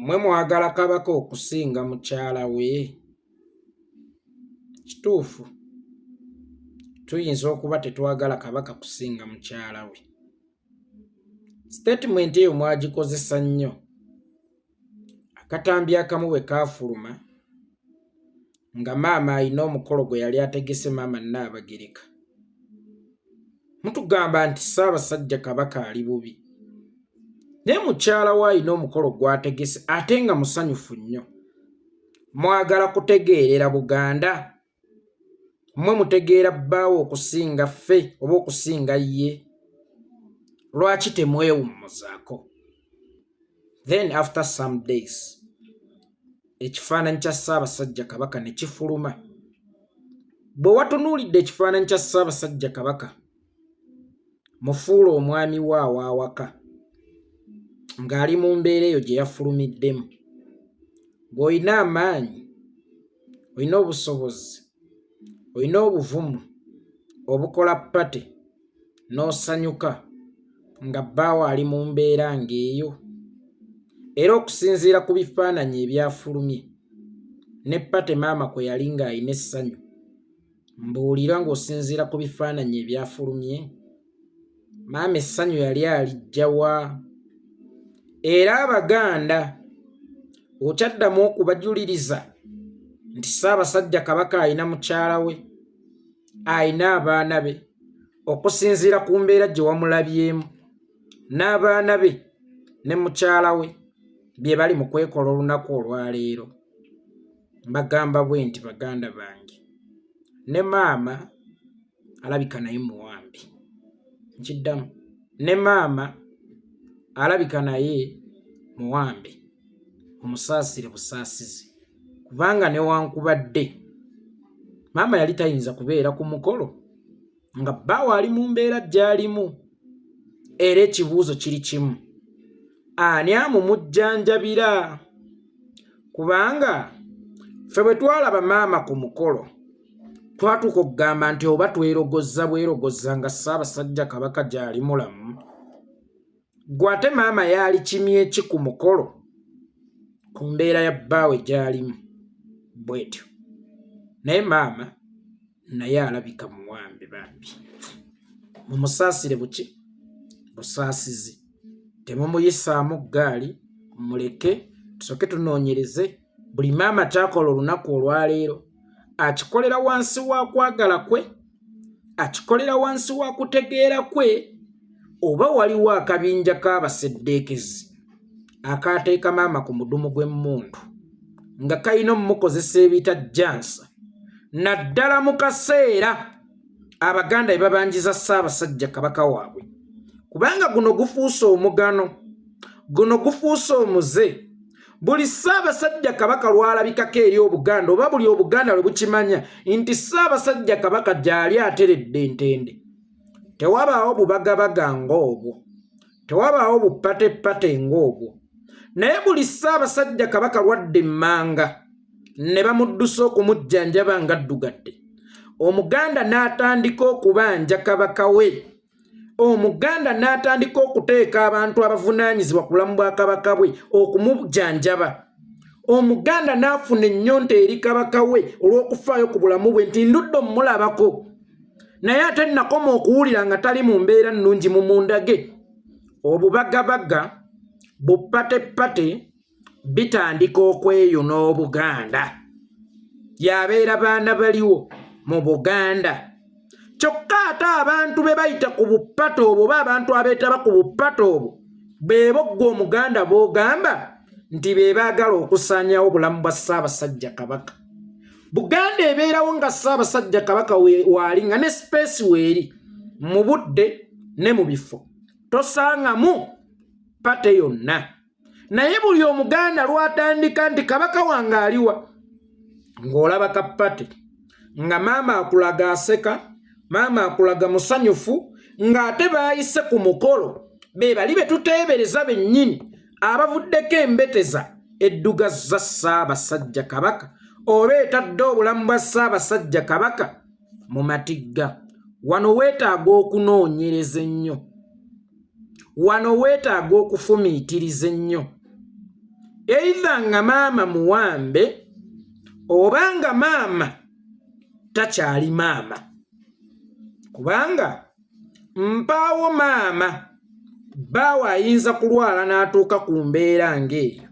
Mwe mwagala kabaka okusinga mukyala we? Kituufu tuyinza okuba tetwagala kabaka kusinga mukyala we. Statement eyo mwagikozesa nnyo. Akatambi akamu bwe kaafuluma nga maama alina omukolo gwe yali ategese maama Nnaabagereka. Mutugamba nti Ssaabasajja Kabaka ali bubi. Naye mukyala we alina omukolo gwategese ate nga musanyufu nnyo. Mwagala kutegeerera Buganda? Mmwe mutegeera bbaawo okusinga ffe oba okusinga ye? Lwaki temwewummuzaako? Then after some days ekifaananyi kya Ssaabasajja Kabaka ne kifuluma. Bwe watunuulidde ekifaananyi kya Ssaabasajja Kabaka mufuula omwami we awaka ng'ali mu mbeera eyo gye yafulumiddemu. Ng'olina amaanyi, olina obusobozi, olina obuvumu obukola ppate n'osanyuka nga bbaawo ali mu mbeera ng'eyo. Era okusinziira ku bifaananyi ebyafulumye ne ppate maama kwe yali ng'alina essanyu, mbuulira ng'osinziira ku bifaananyi ebyafulumye maama essanyu yali alijja wa? Era Abaganda okyaddamu okubajuliriza nti Ssaabasajja Kabaka alina mukyala we, alina abaana be, okusinziira ku mbeera gye wamulabyemu, n'abaana be ne mukyala we bye bali mu kwekola olunaku olwaleero. Mbagamba bwe nti baganda bange, ne maama alabika naye muwambi. Nkiddamu, ne maama alabika naye muwambe, mumusaasire busaasizi, kubanga newankubadde maama yali tayinza kubeera ku mukolo nga bbaawo ali mu mbeera gy'alimu. Era ekibuuzo kiri kimu, ani amumujjanjabira? Kubanga ffe bwe twalaba maama ku mukolo twatuuka okugamba nti oba twerogoza bwerogoza nga Ssaabasajja Kabaka gy'ali mulamu. Gwe ate maama yaali kimye ki ku mukolo ku mbeera ya bbaawe gy'alimu bwetyo? Naye maama naye alabika muwambe bambi. Mumusaasire buki? Busaasizi. Temumuyisaamu ggaali, muleke tusooke tunoonyereze buli maama kyakola olunaku olwaleero. Akikolera wansi wa kwagala kwe? Akikolera wansi wa kutegeera kwe? Oba waliwo akabinja k'abaseddeekezi akaateeka maama ku mudumu gw'emmundu nga kalina omumukozesa ebiyita jansa, naddala mu kaseera Abaganda bye babanjiza Ssaabasajja Kabaka waabwe? Kubanga guno gufuuse omugano, guno gufuuse omuze. Buli Ssaabasajja Kabaka lwalabikako eri Obuganda, oba buli Obuganda lwe bukimanya nti Ssaabasajja Kabaka gy'ali ateredde entende, tewabaawo bubagabaga ng'obwo, tewabaawo bupateppate ng'obwo. Naye buli Ssaabasajja Kabaka lwadde emmanga ne bamuddusa okumujjanjaba ng'addugadde, Omuganda n'atandika okubanja Kabaka we. Omuganda n'atandika okuteeka abantu abavunaanyizibwa ku bulamu bwa Kabaka bwe okumujjanjaba. Omuganda n'afuna ennyonta eri Kabaka we olw'okufaayo ku bulamu bwe nti ndudde omulabako, naye ate nakoma okuwulira nga tali mu mbeera nnungi mu munda ge. Obubagabaga, bupateppate bitandika okweyuna Obuganda. Yabeera baana baliwo mu Buganda. Kyokka ate abantu be bayita ku bupato obwo oba abantu abeetaba ku bupato obwo beebo ggwe Omuganda b'ogamba nti be baagala okusaanyawo obulamu bwa Ssaabasajja Kabaka. Buganda ebeerawo nga Ssaabasajja Kabaka waali nga ne space weeri mu budde ne mu bifo, tosangamu pate yonna. Naye buli Omuganda lwatandika nti Kabaka wange aliwa, ng'olaba kapate nga maama akulaga aseka, maama akulaga musanyufu, ng'ate baayise ku mukolo be bali be tuteebereza bennyini abavuddeko embeteza edduga za Ssaabasajja Kabaka oba etadde obulamu bwa Ssaabasajja Kabaka mu matigga. Wano weetaaga okunoonyereza ennyo, wano weetaaga okufumiitiriza ennyo. either nga maama muwambe obanga maama takyali maama. Kubanga mpaawo maama baawe ayinza kulwala n'atuuka ku mbeera ng'eyo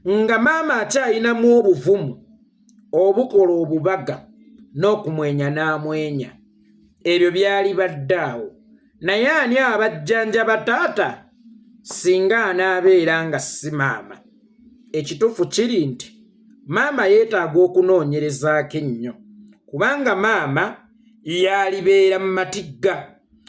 nga maama akyayinamu obuvumu obukola obubaga n'okumwenya n'amwenya. Ebyo byali baddaawo, naye ani abajjanjaba taata singa anaabeera nga si maama? Ekituufu kiri nti maama yeetaaga okunoonyerezaako ennyo, kubanga maama yalibeera mu matigga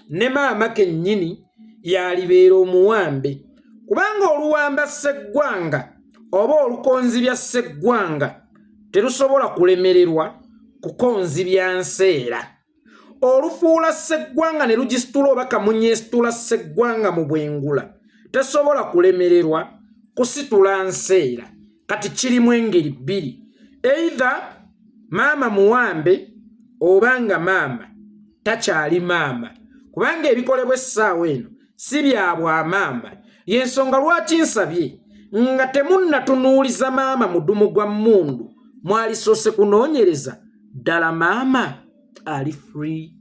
ne maama kennyini yalibeera omuwambe. Kubanga oluwamba sseggwanga oba olukonzibya sseggwanga terusobola kulemererwa kukonzibya nseera. Olufuula sseggwanga ne lugisitula oba kamunyeesitula sseggwanga mu bwengula tesobola kulemererwa kusitula nseera. Kati kirimu engeri bbiri, either maama muwambe obanga maama takyali maama. Kubanga ebikolebwa essaawa eno si bya bwamaama. Y'ensonga lwaki nsabye nga temunnatunuuliza maama mudumu gwa mmundu mwalisoose kunoonyereza ddala maama ali free,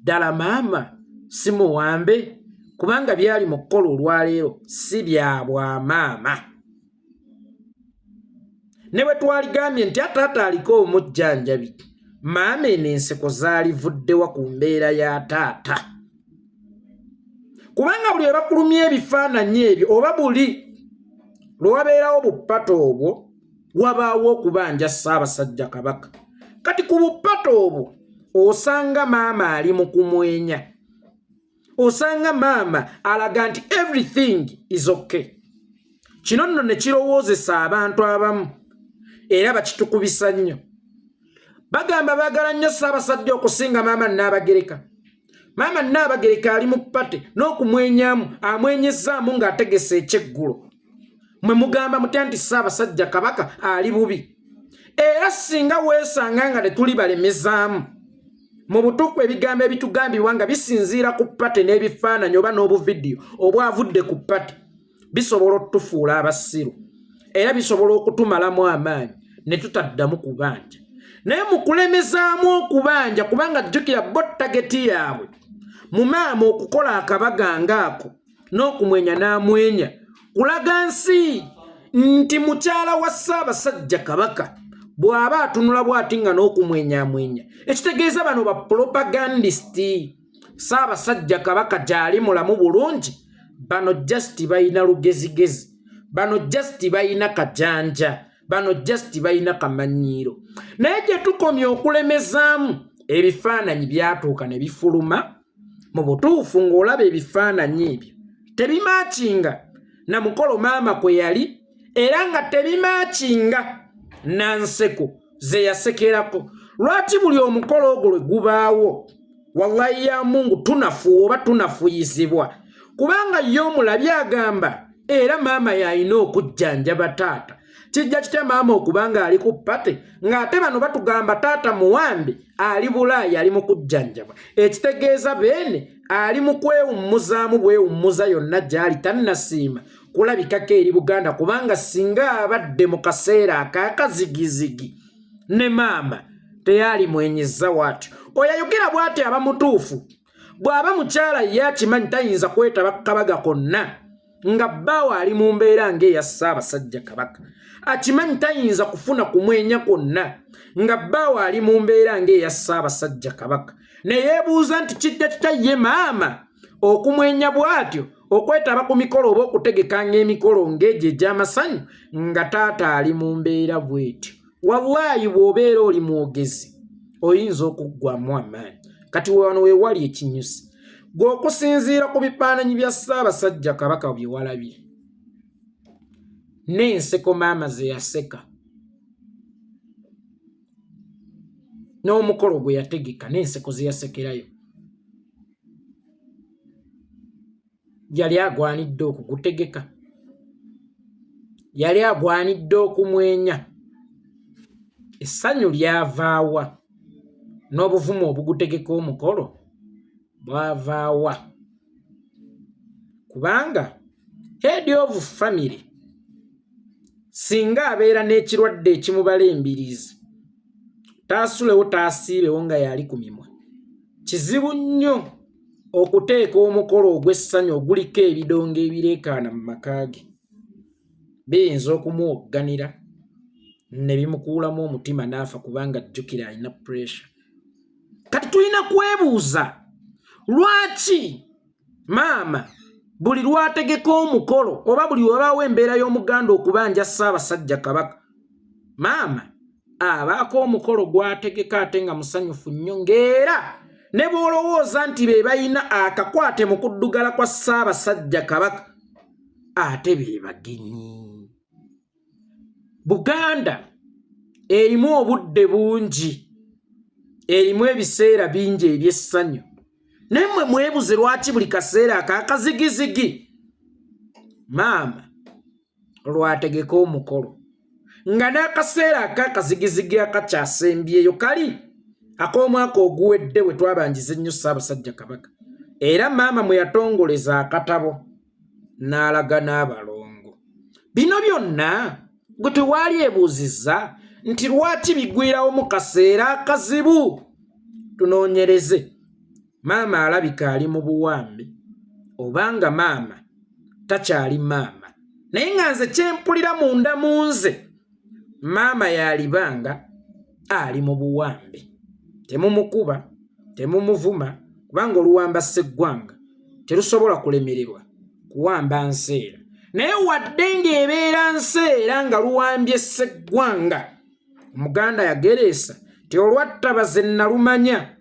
ddala maama si muwambe, kubanga byali mu kukola olwaleero si bya bwamaama. Ne bwe twaligambye nti ataata aliko omujjanjabi, maama eno enseko zaalivuddewa ku mbeera ya taata. Kubanga buli ebakulumya ebifaananyi ebyo oba buli lwe wabeerawo buppata obwo wabaawo okubanja Ssaabasajja Kabaka. Kati ku buppata obwo osanga maama ali mu kumwenya, osanga maama alaga nti everything is okay. Kino nno ne kirowoozesa abantu abamu era bakitukubisa nnyo. Bagamba baagala nnyo Ssaabasajja okusinga maama Nnaabagereka. Maama Nnaabagereka ali mu ppate n'okumwenyamu amwenyezzaamu ng'ategese ekyeggulo. Mwe mugamba mutya nti Ssaabasajja Kabaka ali bubi. Era singa weesanga nga tetuli balemezaamu, mu butuufu ebigambo ebitugambibwa nga bisinziira ku ppate n'ebifaananyi oba n'obuvidiyo obwavudde ku ppate, bisobola okutufuula abasiru era bisobola okutumalamu amaanyi ne tutaddamu kubanja. Naye mu kulemezaamu okubanja, kubanga jjukira bo tageti yaabwe mu maama okukola akabaga ngaako n'okumwenya n'amwenya, kulaga nsi nti mukyala wa Ssaabasajja Kabaka bw'aba atunula bw'ati nga n'okumwenyamwenya, ekitegeeza bano ba propagandisiti. Ssaabasajja Kabaka gy'ali mulamu bulungi, bano just bayina lugezigezi, bano just bayina kajanja, bano just bayina kamanyiiro. Naye gye tukomye okulemezaamu, ebifaananyi byatuuka ne bifuluma. Mu butuufu ng'olaba ebifaananyi ebyo tebimaakinga na mukolo maama kwe yali, era nga tebimaakinga na nseko ze yasekerako. Lwaki buli omukolo ogwo lwe gubaawo wallahi ya Mungu tunafuwa oba tunafuyizibwa? Kubanga ye omulabi agamba era maama yalina okujjanjaba taata. Kijja kitya maama okubanga ali ku ppate ng'ate bano batugamba taata muwambe ali Bulaaya ali mu kujjanjaba? Ekitegeeza beene ali mu kwewummuzaamu bwewummuza yonna gy'ali tannasiima kulabikako eri Buganda, kubanga singa abadde mu kaseera ak'akazigizigi ne maama teyali mwenyeza watyo. Oyayogera bw'ati aba mutuufu. Bw'aba mukyala ye akimanyi tayinza kwetaba kabaga konna nga bbaawe ali mu mbeera ng'eya Ssaabasajja Kabaka. Akimanyi tayinza kufuna kumwenya kwonna nga bbaawe ali mu mbeera ng'eya Ssaabasajja Kabaka. Ne yeebuuza nti kijja kitayye maama okumwenya bw'atyo, okwetaba ku mikolo oba okutegekanga emikolo ng'egyo egy'amasanyu nga taata ali mu mbeera bw'etyo. Wallaahi bw'obeera oli mwogezi oyinza okuggwamu amaanyi. Kati wano we wali ekinyusi gw'okusinziira ku bifaananyi bya Ssaabasajja Kabaka bye walabye n'enseko maama ze yaseka n'omukolo gwe yategeka n'enseko ze yasekerayo, yali agwanidde okugutegeka? Yali agwanidde okumwenya? Essanyu lyavaawa? N'obuvumu obugutegeka omukolo bwavaawa? Kubanga head of family singa abeera n'ekirwadde ekimubala embiriizi taasulewo taasiibewo nga yali ku mimwa kizibu nnyo okuteeka omukolo ogw'essanyu oguliko ebidongo ebireekaana mu maka ge biyinza okumuwogganira ne bimukuulamu omutima n'afa kubanga ajjukira alina pureesha. Kati tulina kwebuuza lwaki maama buli lwategeka omukolo oba buli wabaawo embeera y'omuganda okubanja Ssaabasajja Kabaka maama abaako omukolo gwategeka ate nga musanyufu nnyo ng'era ne bw'olowooza nti be balina akakwate mu kuddugala kwa Ssaabasajja Kabaka ate be bagenyi. Buganda erimu obudde bungi, erimu ebiseera bingi eby'essanyu, naye mmwe mwebuze lwaki buli kaseera akakazigizigi maama lwategeka omukolo nga n'akaseera akakazigizigi akakyasembyeyo kali ak'omwaka oguwedde bwe twabanjiza ennyo Ssaabasajja Kabaka era maama mwe yatongoleza akatabo n'alaga n'abalongo. Bino byonna gwe tewaali ebuuzizza nti lwaki bigwirawo mu kaseera akazibu? Tunoonyereze maama alabika ali mu buwambe obanga maama takyali maama, naye nga nze kyempulira munda mu nze maama yalibanga ali mu buwambe. Temumukuba, temumuvuma kubanga oluwamba sseggwanga terusobola kulemererwa kuwamba nseera, naye wadde ng'ebeera nseera nga luwambye sseggwanga omuganda yagereesa ti olwattaba ze nnalumanya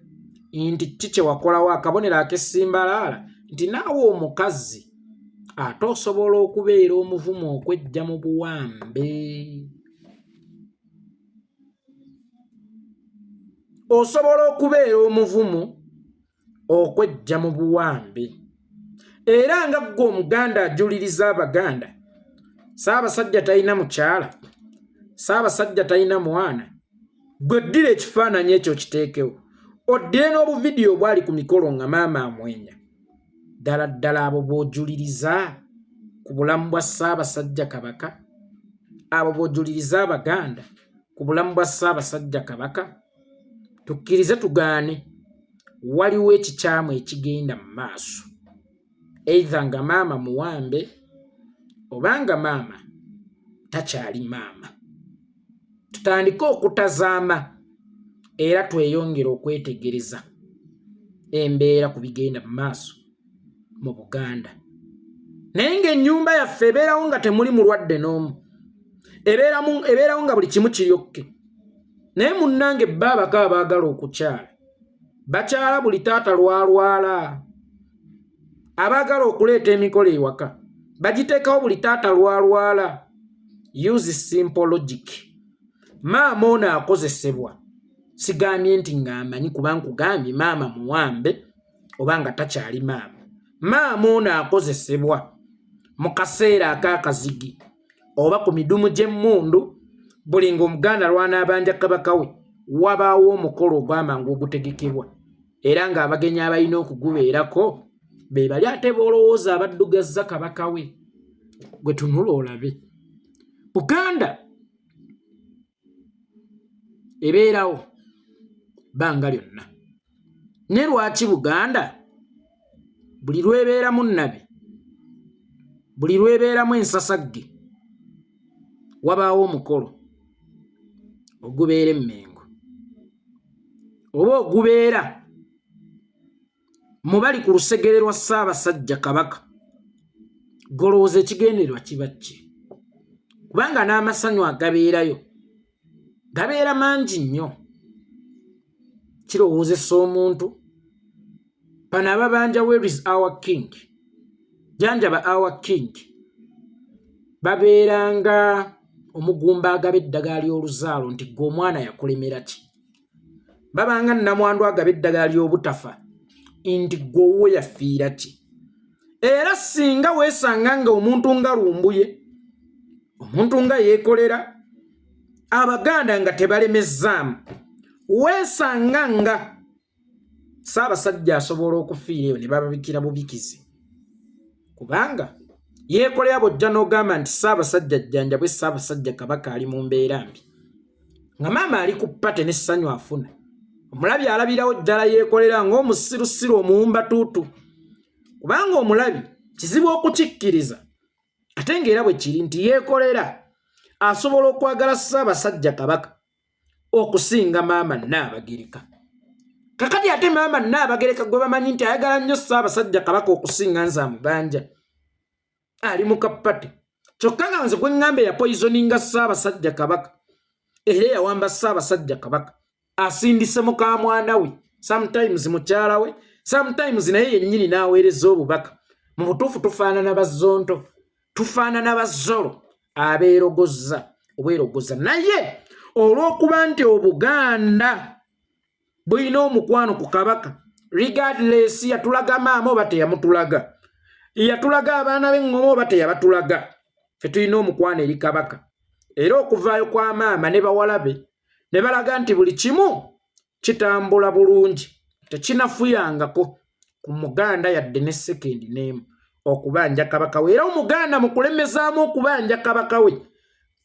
nti kiki wakolawo akabonero ak'essimbalaala nti naawe omukazi ate osobola okubeera omuvumu okwejja mu buwambe. Osobola okubeera omuvumu okwejja mu buwambe era nga ggwe omuganda ajuliriza Abaganda Ssaabasajja talina mukyala, Ssaabasajja talina mwana, gwe ddira ekifaananyi ekyo kiteekewo oddire n'obuvidiyo bwali ku mikolo nga maama amwenya. Ddala ddala abo b'ojuliriza ku bulamu bwa Ssaabasajja Kabaka, abo b'ojuliriza Abaganda ku bulamu bwa Ssaabasajja Kabaka. Tukkirize tugaane waliwo ekikyamu ekigenda mu maaso, either nga maama muwambe obanga maama takyali maama. Tutandike okutazaama era tweyongere okwetegereza embeera ku bigenda mu maaso mu Buganda. Naye ng'ennyumba yaffe ebeerawo nga temuli mulwadde n'omu, ebeerawo nga buli kimu kiryokke. Naye munnange baabako abaagala okukyala bakyala buli taata lwalwala, abaagala okuleeta emikolo ewaka bagiteekawo buli taata lwalwala. Use simple logic. Maama ono akozesebwa, sigambye nti ng'amanyi kuba nkugambye maama muwambe obanga takyali maama. Maama ono akozesebwa mu kaseera ak'akazigi oba ku midumu gy'emmundu. Buli ng'omuganda lw'anaabanja kabaka we wabaawo omukolo ogw'amangu ogutegekebwa era ng'abagenyi abalina okugubeerako be bali ate boolowooza abaddugazza kabaka we. Gwe tunula olabe Buganda ebeerawo bbanga lyonna. Ne lwaki Buganda buli lwebeeramu nnabe, buli lwebeeramu ensasagge wabaawo omukolo ogubeera emmengo oba ogubeera mu bali ku lusegere lwa Ssaabasajja Kabaka? Golowooza ekigendererwa kiba ki? Kubanga n'amasanyu agabeerayo gabeera mangi nnyo. Kirowoozesa omuntu bano ababanja where is our king, janjaba our king, babeeranga omugumba agaba eddagala ly'oluzaalo nti gwe omwana yakulemera ki. Babanga nnamwandu agaba eddagala ly'obutafa nti gwe owuwo yafiira ki. Era singa weesanga nga omuntu nga lumbuye, omuntu nga yeekolera, Abaganda nga tebalemezaamu, weesanga nga Ssaabasajja asobola okufiira eyo ne bababikira bubikizi kubanga yeekolera bw'ojja n'ogamba nti Ssaabasajja jjanjabwe Ssaabasajja Kabaka ali mu mbeera mbi nga maama ali ku ppate n'essanyu afuna omulabi alabirawo ddala yeekolera ng'omusirusiru omuwumbatuutu kubanga omulabi kizibu okukikkiriza ate ng'era bwe kiri nti yeekolera asobola okwagala Ssaabasajja Kabaka okusinga maama Nnaabagereka. Kakati ate maama Nnaabagereka gwe bamanyi nti ayagala nnyo Ssaabasajja Kabaka okusinga nze amubanja ali mu kappate kyokka nga nze gwe ŋŋambe yapoisoninga Ssaabasajja Kabaka era yawamba Ssaabasajja Kabaka asindise muka mwana we sometimes mukyala we sometimes naye yennyini n'aweereza obubaka mu butuufu tufaanana bazzonto tufaanana bazzolo abeerogozza obwerogoza naye olw'okuba nti Obuganda bulina omukwano ku Kabaka regardless yatulaga maama oba teyamutulaga yatulaga abaana b'eŋŋoma oba teyabatulaga ffe tulina omukwano eri Kabaka era okuvaayo kwa maama ne bawala be ne balaga nti buli kimu kitambula bulungi tekinafuyangako ku Muganda yadde ne sekendi n'emu okubanja Kabaka we era Omuganda mu kulemezaamu okubanja Kabaka we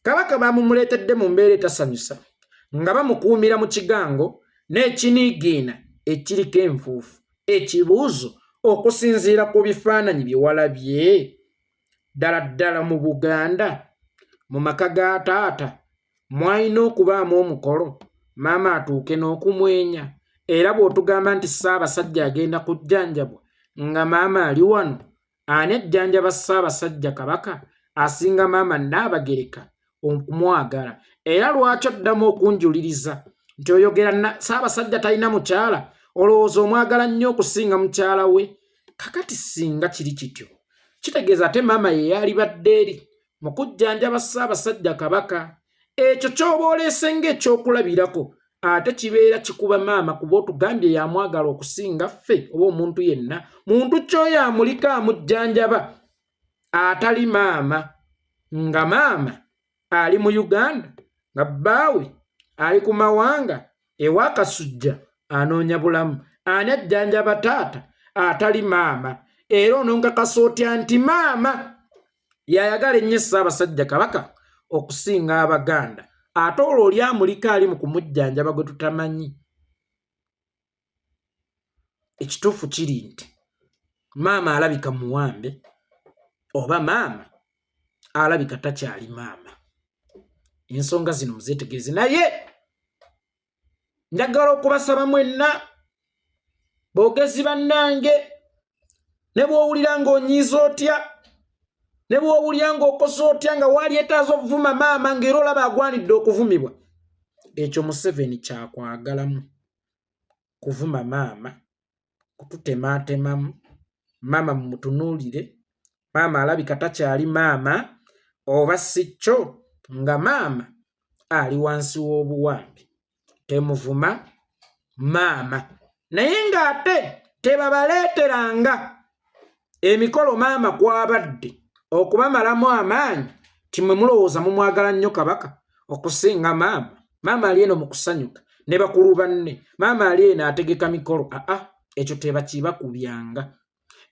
Kabaka bamumuleetedde mu mbeera etasanyusa nga bamukuumira mu kigango n'ekiniigiina ekiriko enfuufu ekibuuzo okusinziira ku bifaananyi bye walabye ddala ddala mu Buganda mu maka ga taata mwalina okubaamu omukolo maama atuuke n'okumwenya era bw'otugamba nti Ssaabasajja agenda kujjanjabwa nga maama ali wano ani ajjanjaba Ssaabasajja Kabaka asinga maama Nnaabagereka okumwagala era lwaki oddamu okunjuliriza nti oyogera Ssaabasajja talina mukyala olowooza omwagala nnyo okusinga mukyala we kakati singa kiri kityo kitegeeza ate maama ye yalibadde eri mu kujjanjaba Ssaabasajja Kabaka ekyo ky'oba oleese ng'ekyokulabirako ate kibeera kikuba maama kuba otugambye yamwagala okusinga ffe oba omuntu yenna muntu kyoyo amulika amujjanjaba atali maama nga maama ali mu Uganda nga bbaawe ali ku mawanga ewa Kasujja anoonya bulamu ani ajjanjaba taata atali maama era ononkakasa otya nti maama yayagala ennyo Ssaabasajja Kabaka okusinga Abaganda ate olwo oli amulika ali mu kumujjanjaba gwe tutamanyi ekituufu kiri nti maama alabika muwambe oba maama alabika takyali maama ensonga zino muzeetegereze naye njagala okubasaba mwenna boogezi bannange ne bw'owulira ng'onyiiza otya ne bw'owulira ng'okosa otya nga waali etaaza okuvuma maama ng'era olaba agwanidde okuvumibwa ekyo Museveni kyakwagalamu kuvuma maama kututemaatemamu maama mumutunuulire maama alabika takyali maama oba si kyo nga maama ali wansi w'obuwambi temuvuma maama naye ng'ate tebabaleeteranga emikolo maama kwabadde okubamalamu amaanyi timwe mulowooza mumwagala nnyo Kabaka okusinga maama maama ali eno mu kusanyuka ne bakulu banne maama ali eno ategeka mikolo ekyo tebakibakubyanga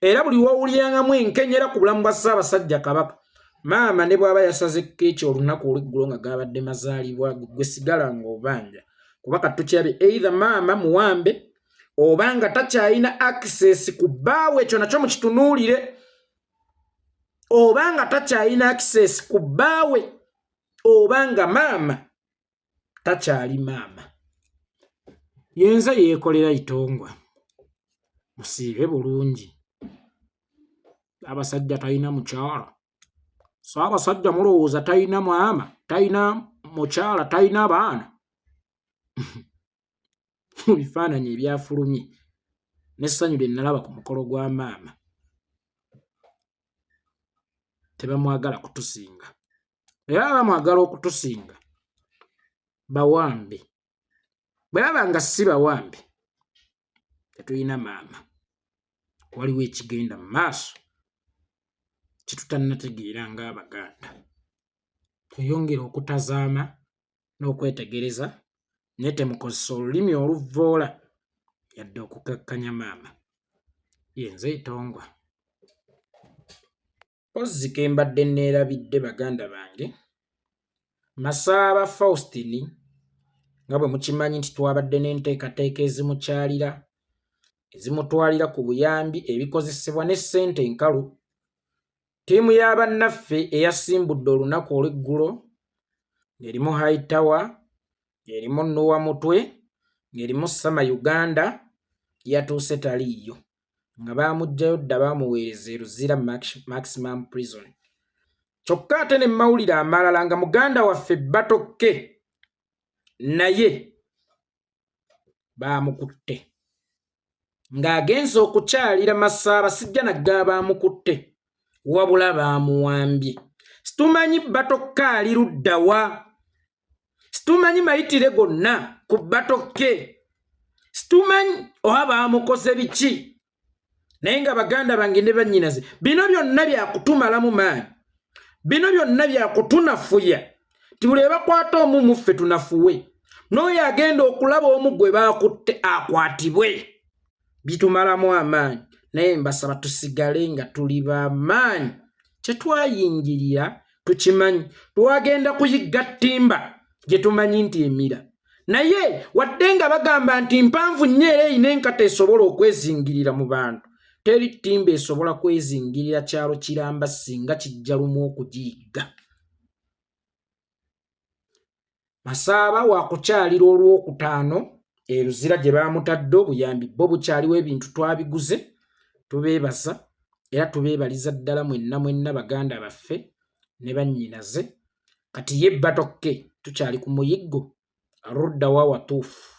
era buli wowulirangamu enkenyera ku bulamu bwa Ssaabasajja Kabaka maama ne bw'aba yasaze keeki olunaku olw'eggulo nga gabadde mazaalibwa gwe sigala ng'obanja kuba katukirabye either maama muwambe oba nga takyalina access ku bbaawe ekyo nakyo mukitunuulire oba nga takyalina access ku bbaawe oba nga maama takyali maama yenza yeekolera itongwa musiibe bulungi Ssaabasajja talina mukyala Ssaabasajja mulowooza talina maama talina mukyala talina baana mu bifaananyi ebyafulumye n'essanyu lye nalaba ku mukolo gwa maama tebamwagala kutusinga era bamwagala okutusinga bawambe bwe baba nga si bawambe tetulina maama waliwo ekigenda mu maaso kitutannategeera ng'Abaganda tweyongere okutazaama n'okwetegereza naye temukozesa olulimi oluvvoola yadde okukakkanya maama yenze itongwa Pozzi ke mbadde neerabidde baganda bange. Masaaba Faustini nga bwe mukimanyi nti twabadde n'enteekateeka ezimukyalira ezimutwalira ku buyambi ebikozesebwa ne ssente enkalu. Ttiimu y'abannaffe eyasimbudde olunaku olw'eggulo ng'erimu Hightower, ng'erimu Noah Mutwe, ng'erimu Sama Uganda yatuuse taliiyo nga baamuggyayo dda baamuweereza e Luzira maximum prison. Kyokka ate ne mawulire amalala nga muganda waffe Batokke naye baamukutte ng'agenze okukyalira Masaaba sijja naggaa baamukutte wabula baamuwambye. Situmanyi Batokke ali ludda wa, situmanyi mayitire gonna ku Batokke, situmanyi oba baamukoze biki, naye nga baganda bange ne bannyinaze bino byonna byakutumalamu maanyi, bino byonna byakutunafuya ti buli bakwata omu muffe tunafuwe, n'oyo agenda okulaba omu gwe baakutte akwatibwe, bitumalamu amaanyi. Naye mbasaba tusigale nga tuli b'amaanyi. Kye twayingirira tukimanyi, twagenda kuyigga ttimba gye tumanyi nti emira, naye wadde nga bagamba nti mpanvu nnyo era erina enkata esobola okwezingirira mu bantu, teri ttimba esobola kwezingirira kyalo kiramba singa kijja lumu okugiyigga. Masaaba waakukyalira olwokutaano e Luzira gye baamutadde, obuyambi bwo bukyaliwo, ebintu twabiguze, tubeebaza era tubeebaliza ddala mwenna baganda baffe ne bannyinaze. Kati ye Batokke tukyali ku muyiggo aludda wa watuufu.